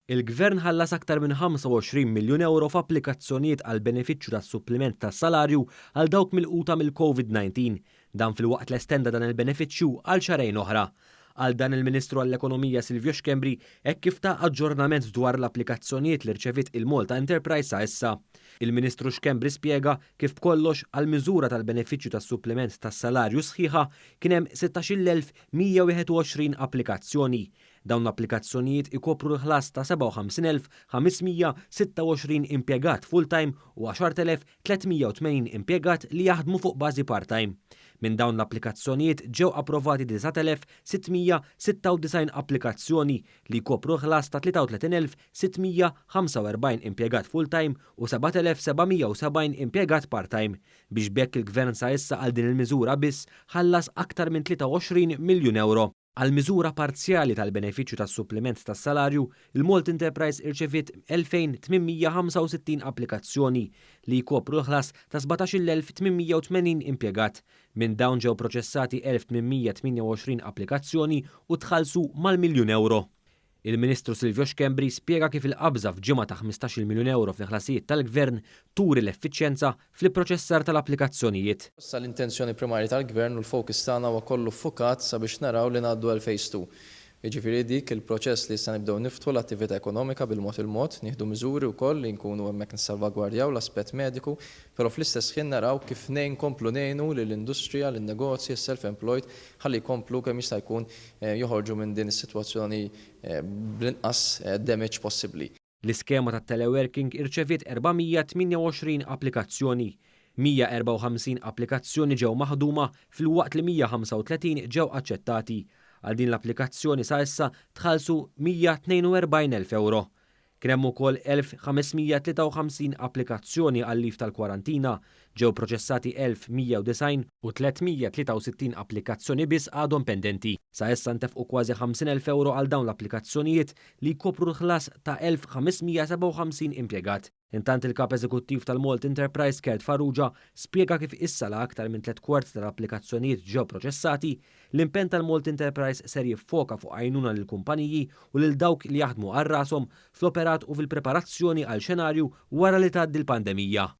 Il-Gvern ħallas aktar minn 25 miljun euro f'applikazzjonijiet għal benefiċċju tas-suppliment tas-salarju għal dawk milquta mill-COVID-19. Dan filwaqt l-estenda dan il-benefiċċju għal xarejn oħra. Għal dan il-Ministru għall-Ekonomija Silvio Xkembri hekk kif ta' aġġornament dwar l-applikazzjonijiet li rċevit il-Malta Enterprise sa issa. Il-Ministru Xkembri spjega kif kollox għal miżura tal-benefiċċju tas-suppliment tas-salarju sħiħa kien hemm 16,121 applikazzjoni. Dawn l-applikazzjonijiet ikopru l-ħlas ta' 57,526 impjegat full-time u 10,380 impjegat li jaħdmu fuq bażi part-time. Minn dawn l-applikazzjonijiet ġew approvati 9,696 applikazzjoni li jkopru ħlas ta' 33,645 impjegat full-time u 7,770 impjegat part-time. Biex bekk il-Gvern sa issa għal din il-miżura biss ħallas aktar minn 23 miljun euro. Għal miżura parzjali tal-benefiċċju tas-suppliment tas-salarju, il-Malta Enterprise irċevit 2,865 applikazzjoni li jkopru l-ħlas ta' 17,880 impjegat. Minn dawn ġew proċessati 1,828 applikazzjoni u tħallsu mal-miljun euro. Il-Ministru Silvio Xkembri spjega kif il-qabża f'ġimgħa ta' 15 miljun euro fil-ħlasijiet tal-Gvern turi l-effiċjenza fil-proċessar tal-applikazzjonijiet. Issa l-intenzjoni primarja tal-Gvern u l-fokus tagħna huwa kollu ffukat sabiex naraw li ngħaddu għal phase 2. Jiġifieri dik il-proċess li issa nibdew niftħu l-attività ekonomika bil-mod il-mod, nieħdu miżuri wkoll li nkunu hemmhekk nissalvagwardjaw l-aspett mediku, però fl-istess ħin naraw kif nkomplu ngħinu lill-industrija, lin-negozji, self-employed, ħalli jkomplu kemm jista' jkun joħorġu minn din is-sitwazzjoni bl-inqas damage possibbli. L-iskema tat-teleworking irċeviet 428 applikazzjoni. 154 applikazzjoni ġew maħduma fil-waqt li 135 ġew aċċettati. Għal din l-applikazzjoni sa issa tħallsu 142,000 euro. Kien hemm ukoll 1,553 applikazzjoni għal lif tal-kwarantina, ġew proċessati 1,190 u 363 applikazzjoni biss għadhom pendenti. Sa issa ntefqu kważi 50,000 euro għal dawn l-applikazzjonijiet li jkopru l-ħlas ta' 1,557 impjegat. Intant il-Kap Eżekuttiv tal-Malta Enterprise Gert Farrugia spjega kif issa la aktar minn 3/4 tal-applikazzjonijiet ġew proċessati, l-impenn tal-Malta Enterprise ser jiffoka fuq għajnuna lill-kumpaniji u lil dawk li jaħdmu għal rashom fl-operat u fil-preparazzjoni għal xenarju wara li tgħaddi l-pandemija.